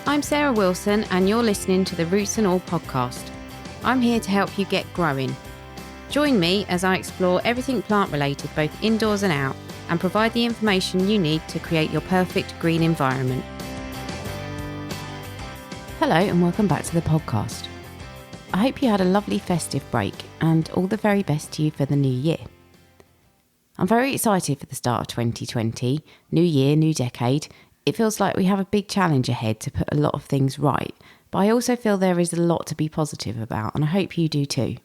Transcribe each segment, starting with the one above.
I'm Sarah Wilson and you're listening to the Roots and All podcast. I'm here to help you get growing. Join me as I explore everything plant related both indoors and out and provide the information you need to create your perfect green environment. Hello and welcome back to the podcast. I hope you had a lovely festive break and all the very best to you for the new year. I'm very excited for the start of 2020, new year, new decade. It feels like we have a big challenge ahead to put a lot of things right, but I also feel there is a lot to be positive about and I hope you do too.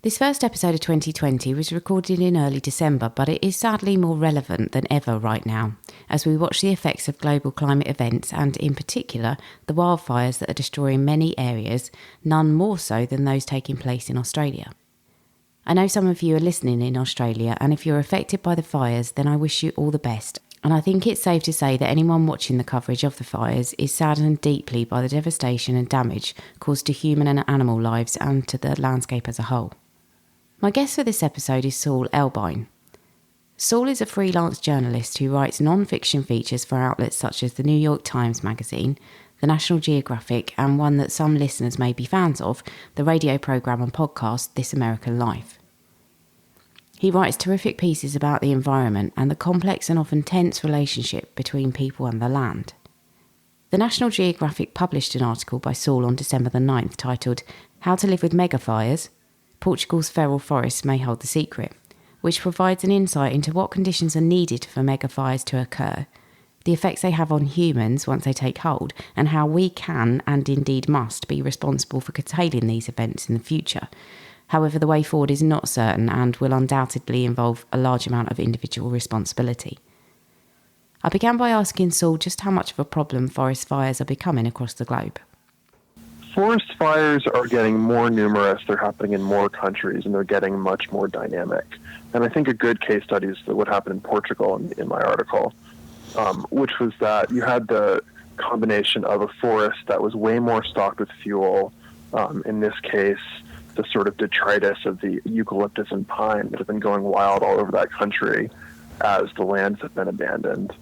This first episode of 2020 was recorded in early December, but it is sadly more relevant than ever right now, as we watch the effects of global climate events and, in particular, the wildfires that are destroying many areas, none more so than those taking place in Australia. I know some of you are listening in Australia, and if you're affected by the fires, then I wish you all the best. And I think it's safe to say that anyone watching the coverage of the fires is saddened deeply by the devastation and damage caused to human and animal lives and to the landscape as a whole. My guest for this episode is Saul Elbein. Saul is a freelance journalist who writes non-fiction features for outlets such as the New York Times magazine, the National Geographic, and one that some listeners may be fans of, the radio programme and podcast This American Life. He writes terrific pieces about the environment and the complex and often tense relationship between people and the land. The National Geographic published an article by Saul on December the 9th titled How to Live with Megafires, Portugal's Feral Forests May Hold the Secret, which provides an insight into what conditions are needed for megafires to occur, the effects they have on humans once they take hold, and how we can, and indeed must, be responsible for curtailing these events in the future. However, the way forward is not certain and will undoubtedly involve a large amount of individual responsibility. I began by asking Saul just how much of a problem forest fires are becoming across the globe. Forest fires are getting more numerous, they're happening in more countries, and they're getting much more dynamic. And I think a good case study is what happened in Portugal in my article, which was that you had the combination of a forest that was way more stocked with fuel, in this case, the sort of detritus of the eucalyptus and pine that have been going wild all over that country as the lands have been abandoned.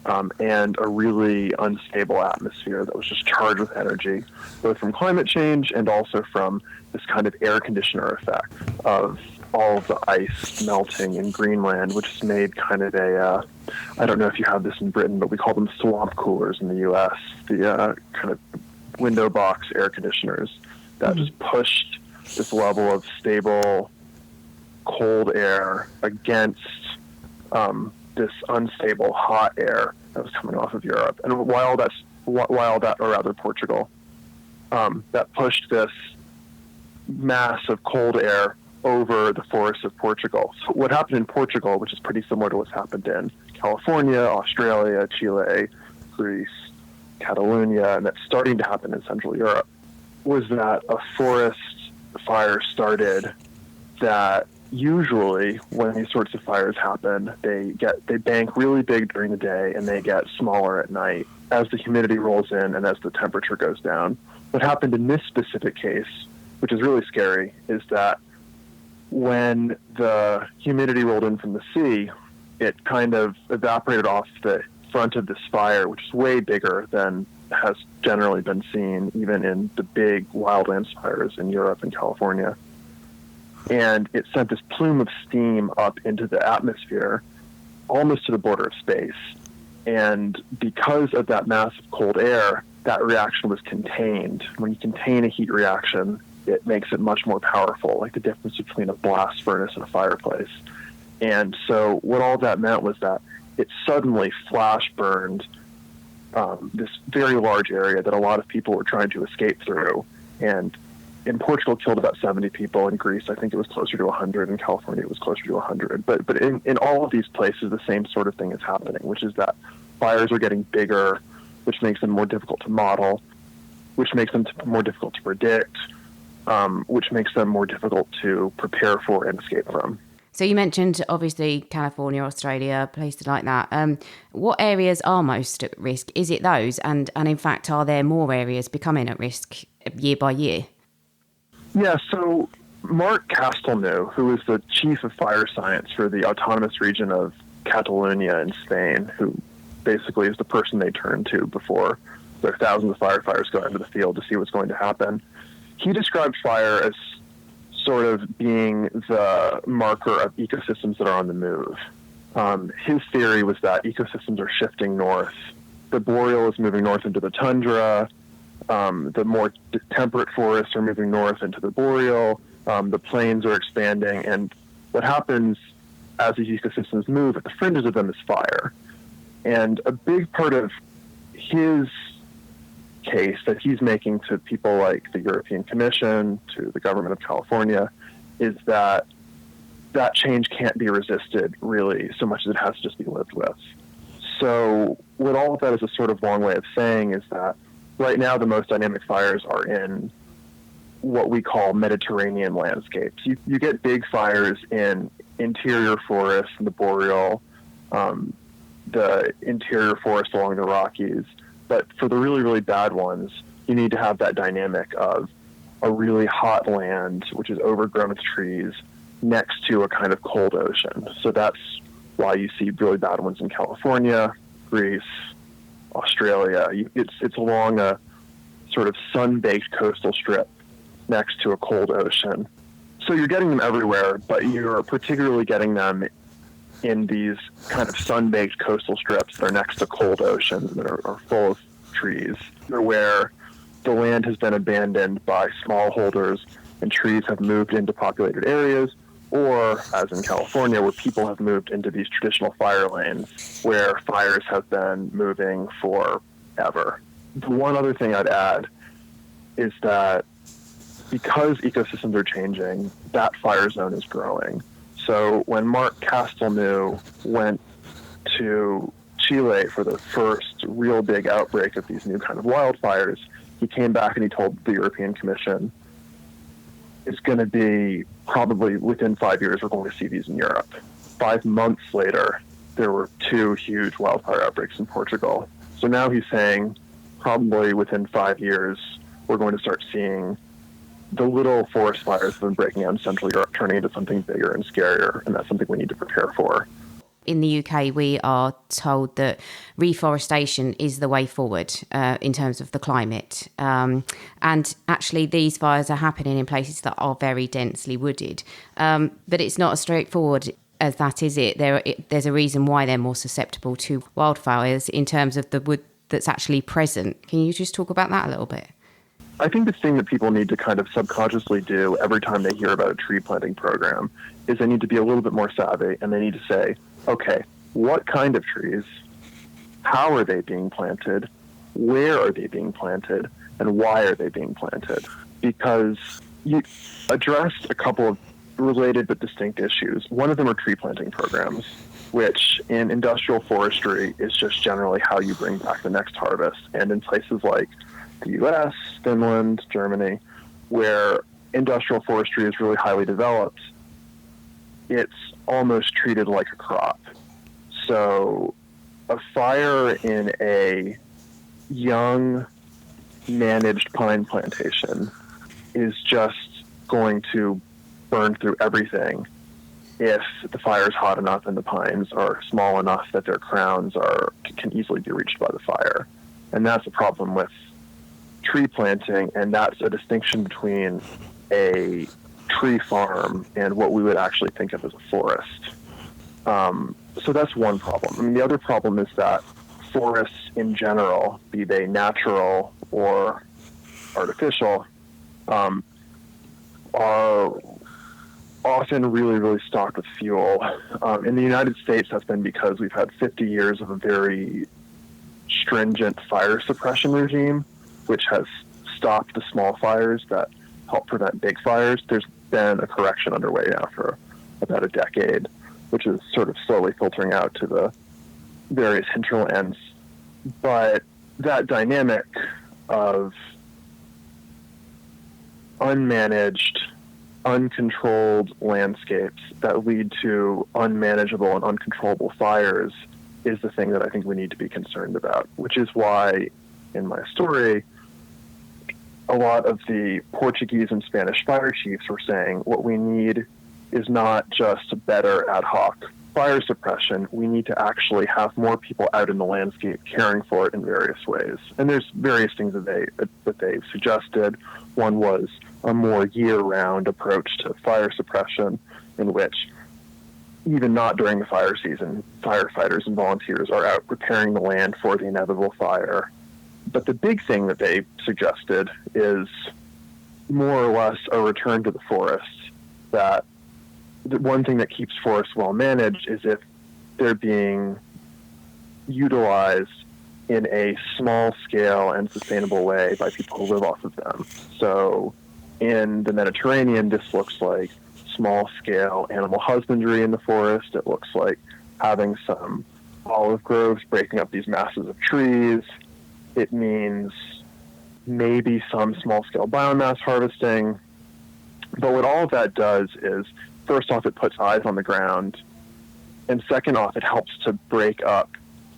And a really unstable atmosphere that was just charged with energy, both from climate change and also from this kind of air conditioner effect of all of the ice melting in Greenland, which has made kind of I don't know if you have this in Britain, but we call them swamp coolers in the U.S., the kind of window box air conditioners that just pushed this level of stable, cold air against this unstable hot air that was coming off of Europe, and Portugal, that pushed this mass of cold air over the forests of Portugal. So what happened in Portugal, which is pretty similar to what's happened in California, Australia, Chile, Greece, Catalonia, and that's starting to happen in Central Europe, was that a forest fire started that usually when these sorts of fires happen, they bank really big during the day and they get smaller at night as the humidity rolls in and as the temperature goes down. What happened in this specific case, which is really scary, is that when the humidity rolled in from the sea, it kind of evaporated off the front of this fire, which is way bigger than has generally been seen even in the big wildland fires in Europe and California. And it sent this plume of steam up into the atmosphere, almost to the border of space. And because of that mass of cold air, that reaction was contained. When you contain a heat reaction, it makes it much more powerful, like the difference between a blast furnace and a fireplace. And so what all that meant was that it suddenly flash burned this very large area that a lot of people were trying to escape through. And in Portugal, killed about 70 people. In Greece, I think it was closer to 100. In California, it was closer to 100. But in all of these places, the same sort of thing is happening, which is that fires are getting bigger, which makes them more difficult to model, which makes them more difficult to predict, which makes them more difficult to prepare for and escape from. So you mentioned, obviously, California, Australia, places like that. What areas are most at risk? Is it those? And in fact, are there more areas becoming at risk year by year? Yeah, so Marc Castelnau, who is the chief of fire science for the autonomous region of Catalonia in Spain, who basically is the person they turn to before There are thousands of firefighters going into the field to see what's going to happen. He described fire as sort of being the marker of ecosystems that are on the move. His theory was that ecosystems are shifting north. The boreal is moving north into the tundra. The more temperate forests are moving north into the boreal. The plains are expanding. And what happens as these ecosystems move at the fringes of them is fire. And a big part of his case that he's making to people like the European Commission, to the government of California, is that that change can't be resisted really so much as it has to just be lived with. So what all of that is a sort of long way of saying is that right now the most dynamic fires are in what we call Mediterranean landscapes. You get big fires in interior forests in the boreal, the interior forest along the Rockies. But for the really, really bad ones, you need to have that dynamic of a really hot land, which is overgrown with trees, next to a kind of cold ocean. So that's why you see really bad ones in California, Greece, Australia. It's along a sort of sun-baked coastal strip next to a cold ocean. So you're getting them everywhere, but you're particularly getting them in these kind of sun-baked coastal strips that are next to cold oceans that are full of trees, where the land has been abandoned by smallholders and trees have moved into populated areas, or, as in California, where people have moved into these traditional fire lanes where fires have been moving forever. The one other thing I'd add is that because ecosystems are changing, that fire zone is growing. So when Mark Castelnau went to Chile for the first real big outbreak of these new kind of wildfires, he came back and he told the European Commission, it's going to be probably within 5 years we're going to see these in Europe. 5 months later, there were 2 huge wildfire outbreaks in Portugal. So now he's saying probably within 5 years we're going to start seeing the little forest fires that have been breaking out in Central Europe turning into something bigger and scarier, and that's something we need to prepare for. In the UK, we are told that reforestation is the way forward in terms of the climate. And actually, these fires are happening in places that are very densely wooded. But it's not as straightforward as that, is it? There's a reason why they're more susceptible to wildfires in terms of the wood that's actually present. Can you just talk about that a little bit? I think the thing that people need to kind of subconsciously do every time they hear about a tree planting program is they need to be a little bit more savvy, and they need to say, okay, what kind of trees, how are they being planted, where are they being planted, and why are they being planted? Because you addressed a couple of related but distinct issues. One of them are tree planting programs, which in industrial forestry is just generally how you bring back the next harvest. And in places like the US, Finland, Germany, where industrial forestry is really highly developed, it's almost treated like a crop. So a fire in a young, managed pine plantation is just going to burn through everything if the fire is hot enough and the pines are small enough that their crowns can easily be reached by the fire. And that's a problem with tree planting, and that's a distinction between a tree farm and what we would actually think of as a forest. So that's one problem. I mean, the other problem is that forests in general, be they natural or artificial, are often really, really stocked with fuel. In the United States, that's been because we've had 50 years of a very stringent fire suppression regime, which has stopped the small fires that help prevent big fires. There's been a correction underway now for about a decade, which is sort of slowly filtering out to the various hinterlands. But that dynamic of unmanaged, uncontrolled landscapes that lead to unmanageable and uncontrollable fires is the thing that I think we need to be concerned about, which is why in my story, a lot of the Portuguese and Spanish fire chiefs were saying what we need is not just better ad hoc fire suppression, we need to actually have more people out in the landscape caring for it in various ways. And there's various things that they suggested. One was a more year-round approach to fire suppression, in which even not during the fire season, firefighters and volunteers are out preparing the land for the inevitable fire. But the big thing that they suggested is more or less a return to the forest. That the one thing that keeps forests well managed is if they're being utilized in a small scale and sustainable way by people who live off of them. So in the Mediterranean, this looks like small scale animal husbandry in the forest. It looks like having some olive groves breaking up these masses of trees. It means maybe some small scale biomass harvesting. But what all of that does is, first off, it puts eyes on the ground. And second off, it helps to break up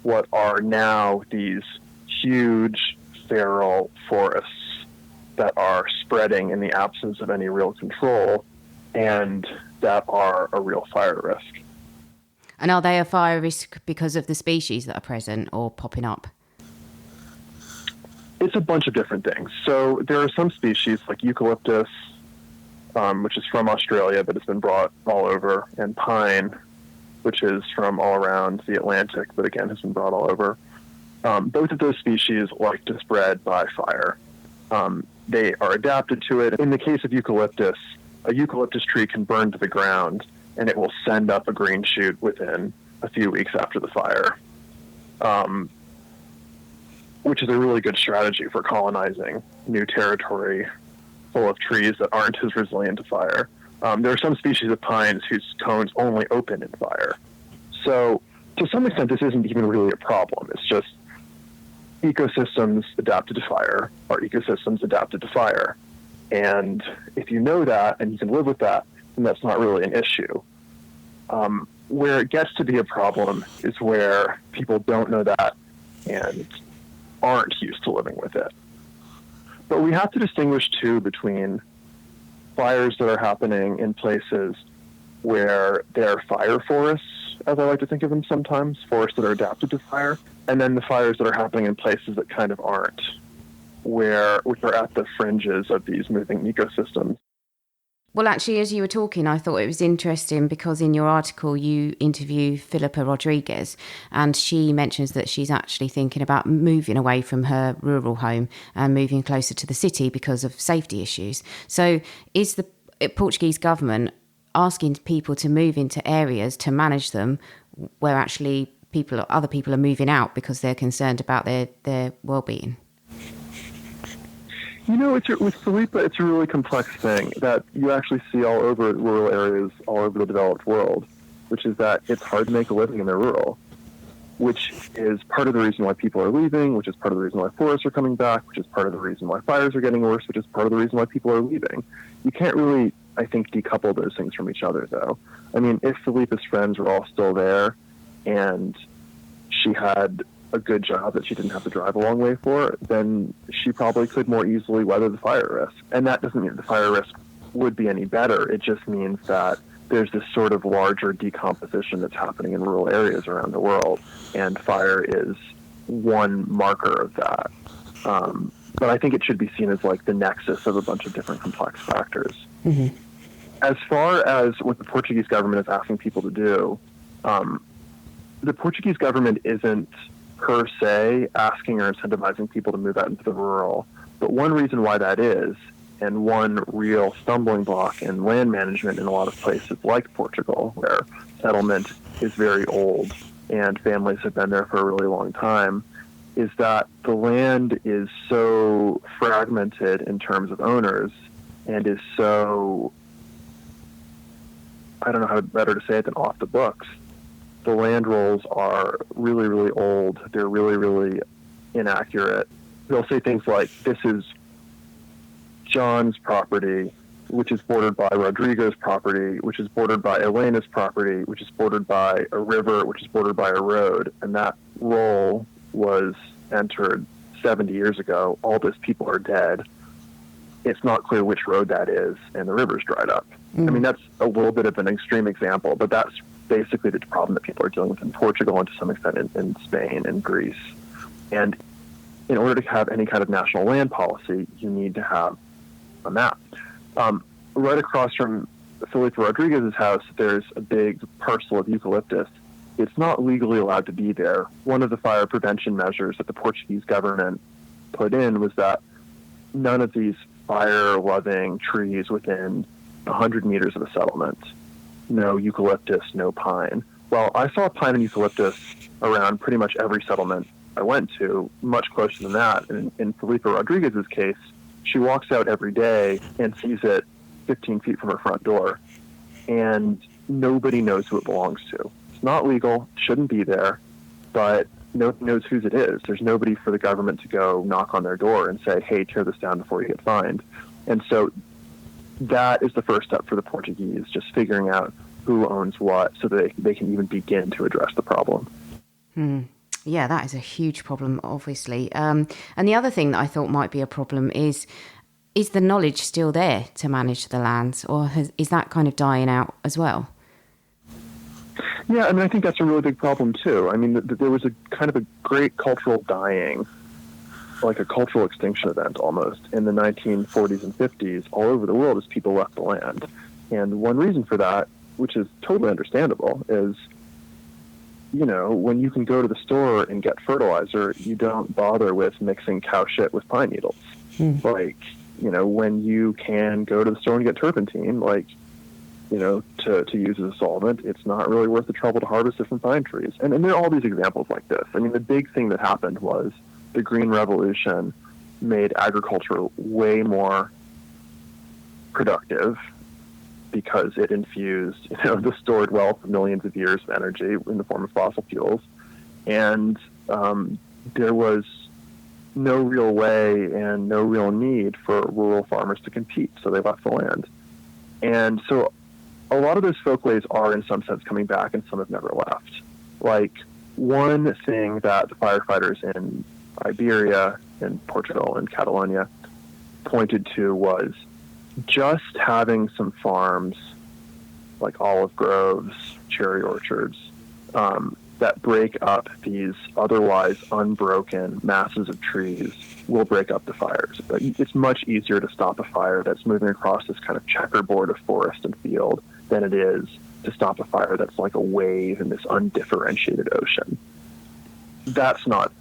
what are now these huge feral forests that are spreading in the absence of any real control and that are a real fire risk. And are they a fire risk because of the species that are present or popping up? It's a bunch of different things. So there are some species like eucalyptus, which is from Australia but has been brought all over, and pine, which is from all around the Atlantic but again has been brought all over. Both of those species like to spread by fire. They are adapted to it. In the case of eucalyptus, a eucalyptus tree can burn to the ground and it will send up a green shoot within a few weeks after the fire, which is a really good strategy for colonizing new territory full of trees that aren't as resilient to fire. There are some species of pines whose cones only open in fire. So to some extent, this isn't even really a problem. It's just ecosystems adapted to fire are ecosystems adapted to fire. And if you know that and you can live with that, then that's not really an issue. Where it gets to be a problem is where people don't know that and aren't used to living with it. But we have to distinguish, too, between fires that are happening in places where they're fire forests, as I like to think of them sometimes, forests that are adapted to fire, and then the fires that are happening in places that kind of aren't, which are at the fringes of these moving ecosystems. Well, actually, as you were talking, I thought it was interesting because in your article you interview Philippa Rodriguez, and she mentions that she's actually thinking about moving away from her rural home and moving closer to the city because of safety issues. So is the Portuguese government asking people to move into areas to manage them where actually other people are moving out because they're concerned about their well-being? You know, with Philippa, it's a really complex thing that you actually see all over rural areas, all over the developed world, which is that it's hard to make a living in the rural, which is part of the reason why people are leaving, which is part of the reason why forests are coming back, which is part of the reason why fires are getting worse, which is part of the reason why people are leaving. You can't really, I think, decouple those things from each other, though. I mean, if Philippa's friends were all still there and she had a good job that she didn't have to drive a long way for, then she probably could more easily weather the fire risk. And that doesn't mean the fire risk would be any better. It just means that there's this sort of larger decomposition that's happening in rural areas around the world, and fire is one marker of that. But I think it should be seen as like the nexus of a bunch of different complex factors. Mm-hmm. As far as what the Portuguese government is asking people to do, the Portuguese government isn't per se asking or incentivizing people to move out into the rural. But one reason why that is, and one real stumbling block in land management in a lot of places like Portugal, where settlement is very old and families have been there for a really long time, is that the land is so fragmented in terms of owners and is so, I don't know how better to say it than off the books. The land rolls are really, really old. They're really, really inaccurate. They'll say things like, this is John's property, which is bordered by Rodrigo's property, which is bordered by Elena's property, which is bordered by a river, which is bordered by a road. And that roll was entered 70 years ago. All those people are dead. It's not clear which road that is, and the river's dried up. I mean, that's a little bit of an extreme example, but that's basically the problem that people are dealing with in Portugal and to some extent in Spain and Greece. And in order to have any kind of national land policy, you need to have a map. Right across from Felipe Rodriguez's house, there's a big parcel of eucalyptus. It's not legally allowed to be there. One of the fire prevention measures that the Portuguese government put in was that none of these fire-loving trees within 100 meters of a settlement. No eucalyptus, no pine. Well, I saw pine and eucalyptus around pretty much every settlement I went to, much closer than that. And in Felipe Rodriguez's case, she walks out every day and sees it 15 feet from her front door, and nobody knows who it belongs to. It's not legal, shouldn't be there, but nobody knows whose it is. There's nobody for the government to go knock on their door and say, hey, tear this down before you get fined. And so that is the first step for the Portuguese, just figuring out who owns what so that they can even begin to address the problem. Yeah, that is a huge problem, obviously. And the other thing that I thought might be a problem is the knowledge still there to manage the lands, or is that kind of dying out as well? Yeah, I mean, I think that's a really big problem, too. I mean, there was a kind of a great cultural dying, like a cultural extinction event almost, in the 1940s and 50s all over the world as people left the land. And one reason for that, which is totally understandable, is, you know, when you can go to the store and get fertilizer, you don't bother with mixing cow shit with pine needles. Like, you know, when you can go to the store and get turpentine, like, you know, to use as a solvent, it's not really worth the trouble to harvest it from pine trees. And there are all these examples like this. I mean, the big thing that happened was the Green Revolution made agriculture way more productive because it infused, you know, the stored wealth of millions of years of energy in the form of fossil fuels. And there was no real way and no real need for rural farmers to compete, so they left the land. And so a lot of those folkways are in some sense coming back, and some have never left. Like, one thing that the firefighters in Iberia, in Portugal, and Catalonia pointed to was just having some farms, like olive groves, cherry orchards, that break up these otherwise unbroken masses of trees will break up the fires. But it's much easier to stop a fire that's moving across this kind of checkerboard of forest and field than it is to stop a fire that's like a wave in this undifferentiated ocean. That's not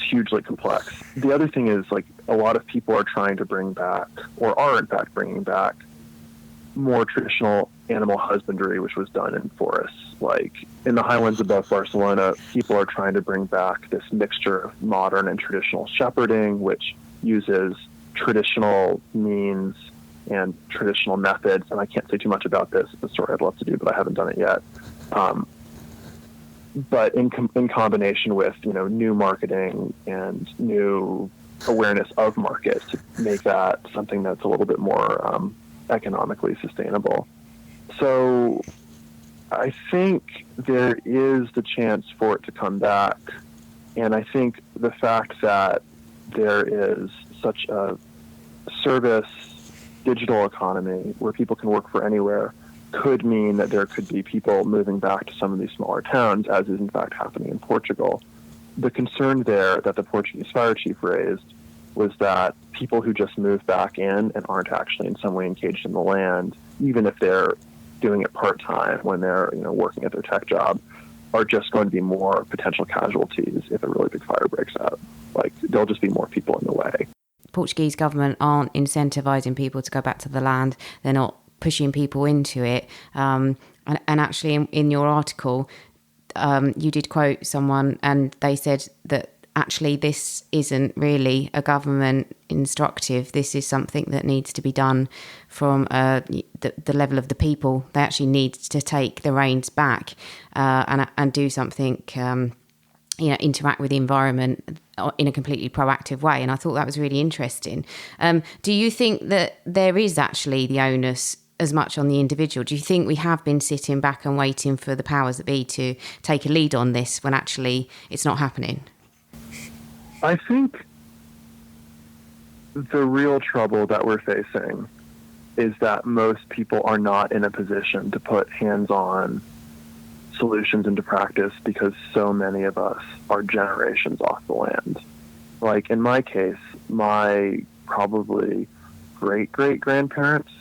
hugely complex. The other thing is, like, a lot of people are trying to bring back, or are in fact bringing back, more traditional animal husbandry, which was done in forests. Like in the highlands above Barcelona, people are trying to bring back this mixture of modern and traditional shepherding, which uses traditional means and traditional methods. And I can't say too much about this. It's a story I'd love to do, but I haven't done it yet. But in combination with, you know, new marketing and new awareness of markets to make that something that's a little bit more economically sustainable. So I think there is the chance for it to come back. And I think the fact that there is such a service digital economy where people can work for anywhere could mean that there could be people moving back to some of these smaller towns, as is in fact happening in Portugal. The concern there that the Portuguese fire chief raised was that people who just move back in and aren't actually in some way engaged in the land, even if they're doing it part-time when they're, you know, working at their tech job, are just going to be more potential casualties if a really big fire breaks out. Like, there'll just be more people in the way. Portuguese government aren't incentivizing people to go back to the land. They're not pushing people into it. And actually, in your article, you did quote someone, and they said that actually this isn't really a government instructive. This is something that needs to be done from the level of the people. They actually need to take the reins back and do something, interact with the environment in a completely proactive way. And I thought that was really interesting. Do you think that there is actually the onus as much on the individual? Do you think we have been sitting back and waiting for the powers that be to take a lead on this when actually it's not happening? I think the real trouble that we're facing is that most people are not in a position to put hands-on solutions into practice because so many of us are generations off the land. Like in my case, my probably great-great-grandparents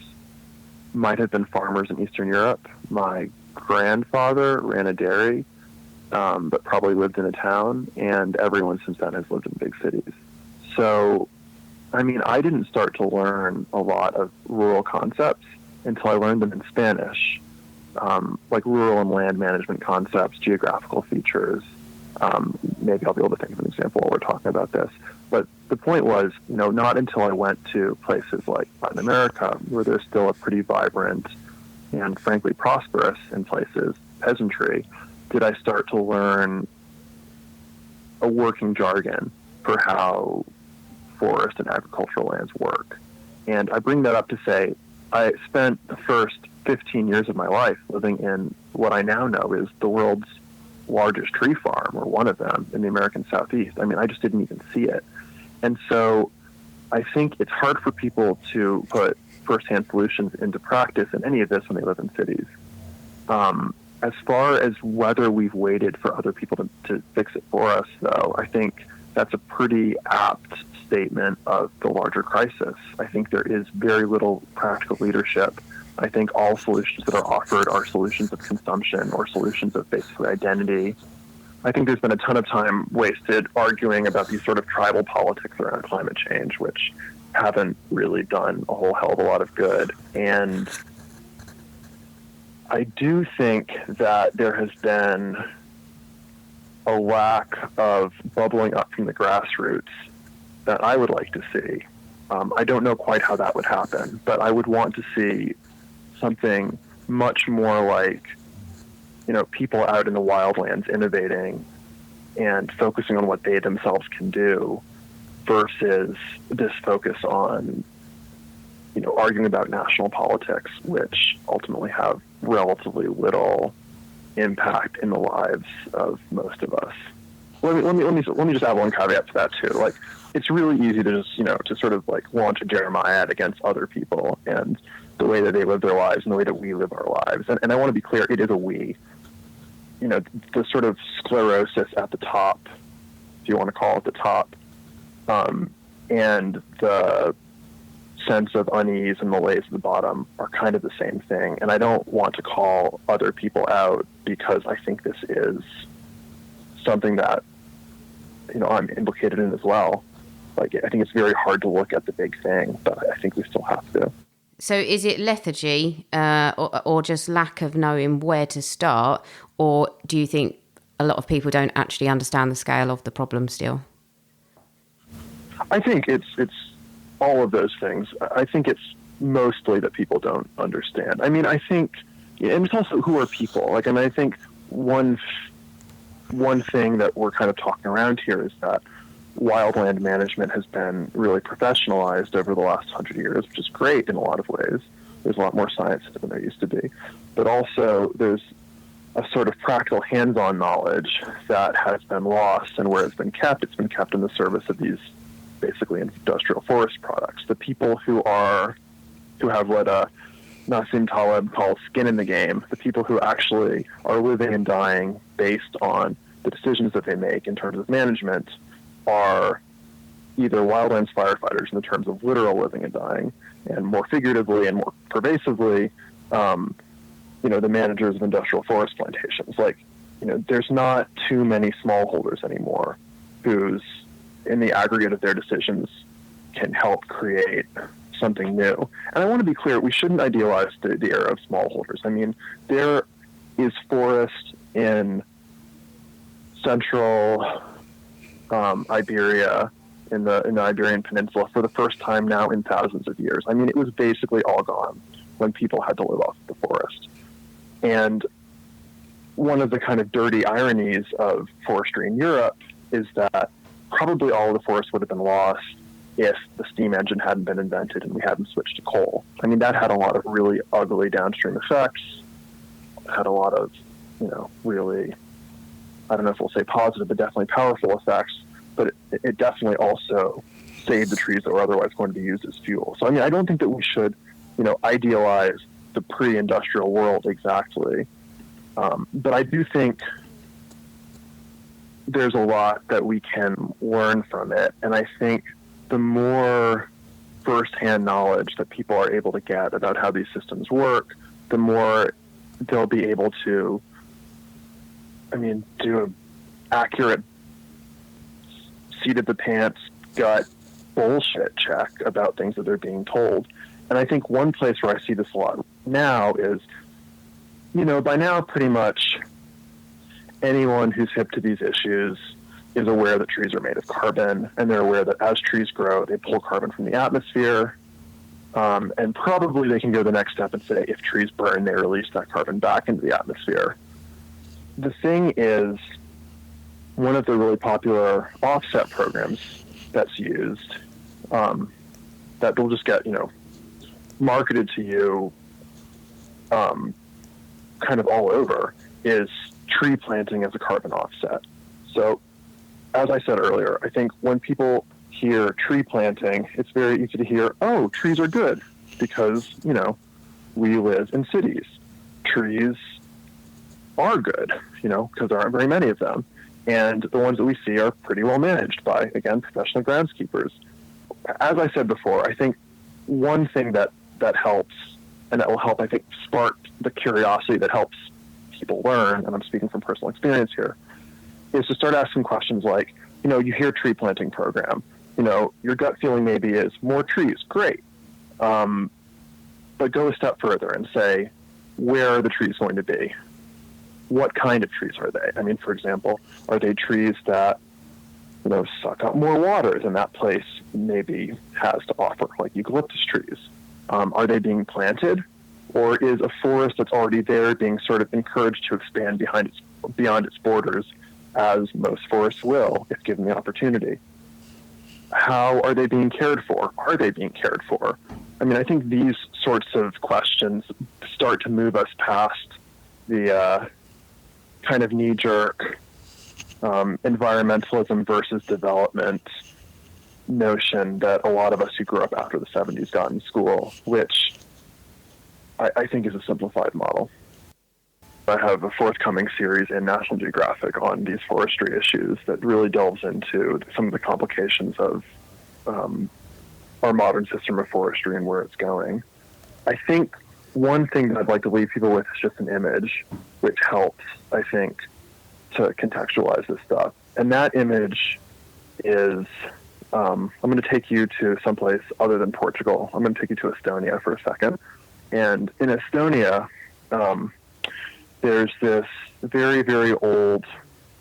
might have been farmers in Eastern Europe. My grandfather ran a dairy, but probably lived in a town, and everyone since then has lived in big cities. So, I mean, I didn't start to learn a lot of rural concepts until I learned them in Spanish, like rural and land management concepts, geographical features. Maybe I'll be able to think of an example while we're talking about this. But the point was, not until I went to places like Latin America, where there's still a pretty vibrant and frankly prosperous in places peasantry, did I start to learn a working jargon for how forest and agricultural lands work. And I bring that up to say I spent the first 15 years of my life living in what I now know is the world's largest tree farm, or one of them, in the American Southeast. I mean, I just didn't even see it. And so I think it's hard for people to put firsthand solutions into practice in any of this when they live in cities. As far as whether we've waited for other people to fix it for us, though, I think that's a pretty apt statement of the larger crisis. I think there is very little practical leadership. I think all solutions that are offered are solutions of consumption or solutions of basically identity. I think there's been a ton of time wasted arguing about these sort of tribal politics around climate change, which haven't really done a whole hell of a lot of good. And I do think that there has been a lack of bubbling up from the grassroots that I would like to see. I don't know quite how that would happen, but I would want to see something much more like, people out in the wildlands innovating and focusing on what they themselves can do versus this focus on, arguing about national politics, which ultimately have relatively little impact in the lives of most of us. Let me just add one caveat to that too. Like, it's really easy to just, to sort of like launch a Jeremiad against other people and the way that they live their lives and the way that we live our lives. And I want to be clear, it is a we. The sort of sclerosis at the top, if you want to call it the top, and the sense of unease and malaise at the bottom are kind of the same thing. And I don't want to call other people out because I think this is something that, I'm implicated in as well. Like, I think it's very hard to look at the big thing, but I think we still have to. So is it lethargy or just lack of knowing where to start? Or do you think a lot of people don't actually understand the scale of the problem still? I think it's all of those things. I think it's mostly that people don't understand. I mean, I think, and it's also who are people. Like, I think one thing that we're kind of talking around here is that wildland management has been really professionalized over the last 100 years, which is great in a lot of ways. There's a lot more science than there used to be. But also there's a sort of practical hands-on knowledge that has been lost, and where it's been kept in the service of these basically industrial forest products. The people who have what Nassim Taleb calls skin in the game, the people who actually are living and dying based on the decisions that they make in terms of management, are either wildlands firefighters in the terms of literal living and dying, and more figuratively and more pervasively, the managers of industrial forest plantations. Like, there's not too many smallholders anymore whose, in the aggregate of their decisions, can help create something new. And I want to be clear, we shouldn't idealize the era of smallholders. I mean, there is forest in central Iberia, in the Iberian Peninsula, for the first time now in thousands of years. I mean, it was basically all gone when people had to live off the forest. And one of the kind of dirty ironies of forestry in Europe is that probably all of the forest would have been lost if the steam engine hadn't been invented and we hadn't switched to coal. I mean, that had a lot of really ugly downstream effects. It had a lot of, really, I don't know if we'll say positive, but definitely powerful effects. But it definitely also saved the trees that were otherwise going to be used as fuel. So, I mean, I don't think that we should, idealize the pre-industrial world exactly. But I do think there's a lot that we can learn from it. And I think the more firsthand knowledge that people are able to get about how these systems work, the more they'll be able to, do an accurate seat of the pants, gut bullshit check about things that they're being told. And I think one place where I see this a lot now is, by now pretty much anyone who's hip to these issues is aware that trees are made of carbon, and they're aware that as trees grow, they pull carbon from the atmosphere. And probably they can go the next step and say, if trees burn, they release that carbon back into the atmosphere. The thing is, one of the really popular offset programs that's used, that will just get, marketed to you kind of all over, is tree planting as a carbon offset. So, as I said earlier, I think when people hear tree planting, it's very easy to hear, oh, trees are good because, we live in cities. Trees are good, because there aren't very many of them. And the ones that we see are pretty well managed by, again, professional groundskeepers. As I said before, I think one thing that helps, and that will help, I think, spark the curiosity that helps people learn, and I'm speaking from personal experience here, is to start asking questions like, you hear tree planting program, your gut feeling maybe is more trees, great. But go a step further and say, where are the trees going to be? What kind of trees are they? For example, are they trees that, suck up more water than that place maybe has to offer, like eucalyptus trees? Are they being planted? Or is a forest that's already there being sort of encouraged to expand beyond its borders, as most forests will, if given the opportunity? How are they being cared for? Are they being cared for? I think these sorts of questions start to move us past the kind of knee-jerk environmentalism versus development notion that a lot of us who grew up after the 70s got in school, which I think is a simplified model. I have a forthcoming series in National Geographic on these forestry issues that really delves into some of the complications of our modern system of forestry and where it's going. I think one thing that I'd like to leave people with is just an image, which helps, I think, to contextualize this stuff. And that image is, I'm going to take you to someplace other than Portugal. I'm going to take you to Estonia for a second. And in Estonia, there's this very, very old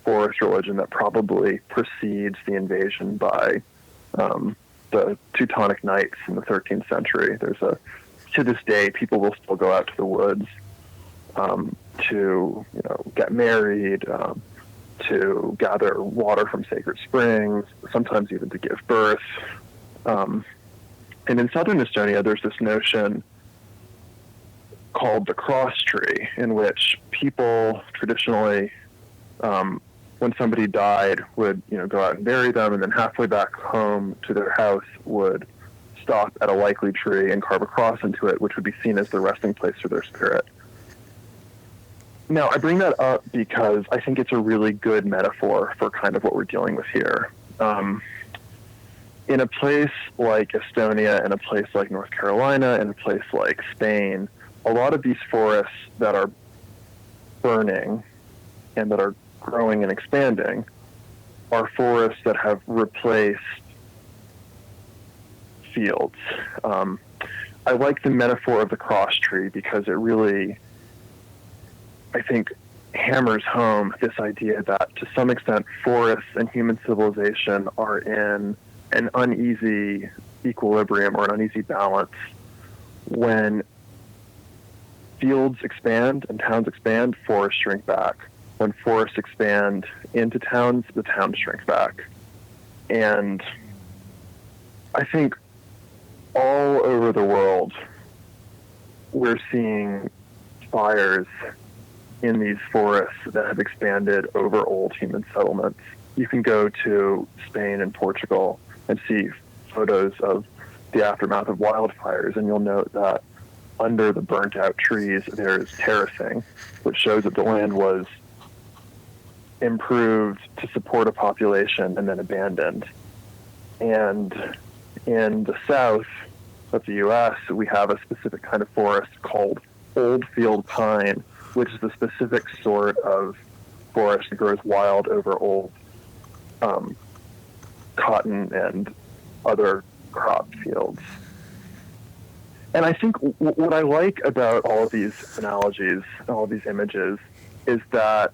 forest religion that probably precedes the invasion by the Teutonic Knights in the 13th century. To this day, people will still go out to the woods to get married, to gather water from sacred springs, sometimes even to give birth. And in southern Estonia, there's this notion called the cross tree, in which people traditionally, when somebody died, would go out and bury them, and then halfway back home to their house would stop at a likely tree and carve a cross into it, which would be seen as the resting place for their spirit. Now, I bring that up because I think it's a really good metaphor for kind of what we're dealing with here. In a place like Estonia, and a place like North Carolina, and a place like Spain, a lot of these forests that are burning and that are growing and expanding are forests that have replaced fields. I like the metaphor of the cross tree because it really, I think, hammers home this idea that to some extent forests and human civilization are in an uneasy equilibrium or an uneasy balance. When fields expand and towns expand, forests shrink back. When forests expand into towns, the towns shrink back. And I think all over the world, we're seeing fires in these forests that have expanded over old human settlements. You can go to Spain and Portugal and see photos of the aftermath of wildfires, and you'll note that under the burnt out trees, there's terracing, which shows that the land was improved to support a population and then abandoned. And in the south of the U.S., we have a specific kind of forest called old field pine, which is the specific sort of forest that grows wild over old cotton and other crop fields. And I think what I like about all of these analogies, all of these images, is that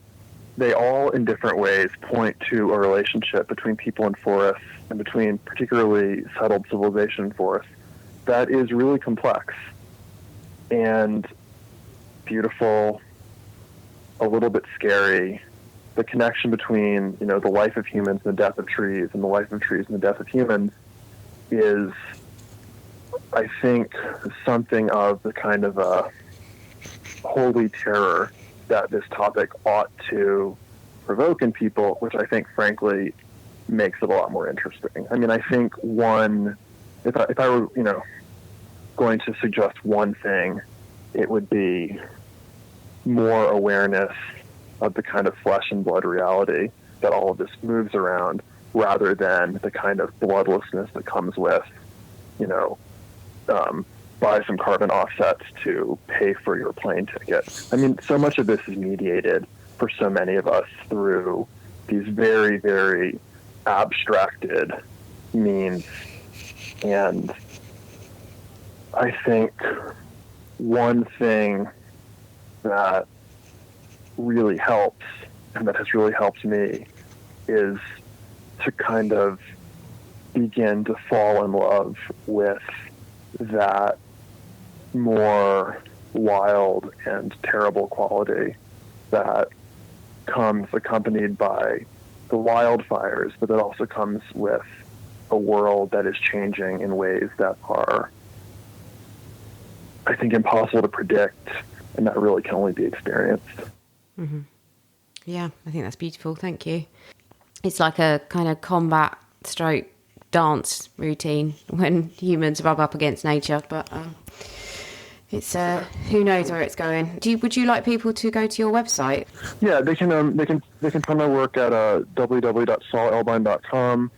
they all in different ways point to a relationship between people and forests, and between particularly settled civilization and forests, that is really complex and beautiful, a little bit scary. The connection between, the life of humans and the death of trees, and the life of trees and the death of humans, is, I think, something of the kind of a holy terror that this topic ought to provoke in people, which I think, frankly, makes it a lot more interesting. I mean, I think if I were, going to suggest one thing, it would be more awareness of the kind of flesh and blood reality that all of this moves around, rather than the kind of bloodlessness that comes with, buy some carbon offsets to pay for your plane ticket. I mean, so much of this is mediated for so many of us through these very, very abstracted means. And I think one thing that really helps, and that has really helped me, is to kind of begin to fall in love with that more wild and terrible quality that comes accompanied by the wildfires, but that also comes with a world that is changing in ways that are, I think, impossible to predict, and that really can only be experienced. Mm-hmm. Yeah, I think that's beautiful. Thank you. It's like a kind of combat stroke dance routine when humans rub up against nature, but it's who knows where it's going. Would you like people to go to your website? Yeah, they can find my work at www.saulelbein.com,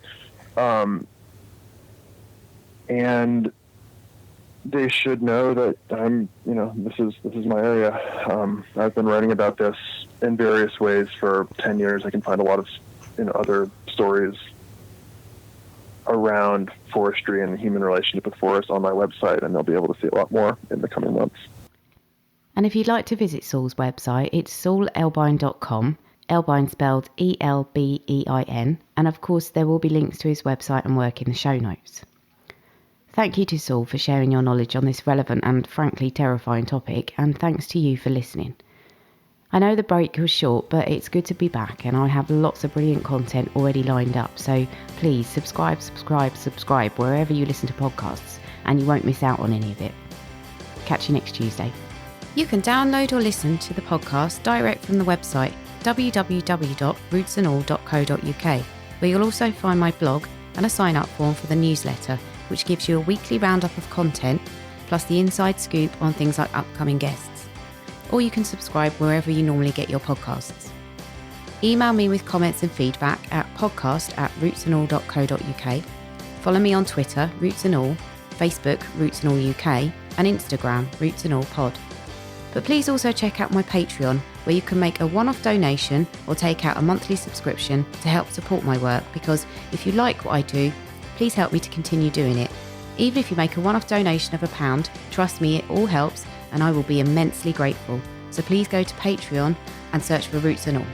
and they should know that I'm, this is my area. I've been writing about this in various ways for 10 years. I can find a lot of other stories around forestry and the human relationship with forests on my website, and they'll be able to see a lot more in the coming months. And if you'd like to visit Saul's website, it's saulelbein.com, Elbein spelled Elbein, and of course there will be links to his website and work in the show notes. Thank you to Saul for sharing your knowledge on this relevant and frankly terrifying topic, and thanks to you for listening. I know the break was short, but it's good to be back, and I have lots of brilliant content already lined up, so please subscribe wherever you listen to podcasts, and you won't miss out on any of it. Catch you next Tuesday. You can download or listen to the podcast direct from the website www.rootsandall.co.uk, where you'll also find my blog and a sign-up form for the newsletter, which gives you a weekly roundup of content, plus the inside scoop on things like upcoming guests. Or you can subscribe wherever you normally get your podcasts. Email me with comments and feedback at podcast@rootsandall.co.uk. Follow me on Twitter, Roots and All, Facebook, Roots and All UK, and Instagram, Roots and All Pod. But please also check out my Patreon, where you can make a one-off donation or take out a monthly subscription to help support my work, because if you like what I do, please help me to continue doing it. Even if you make a one-off donation of £1, trust me, it all helps, and I will be immensely grateful. So please go to Patreon and search for Roots and All.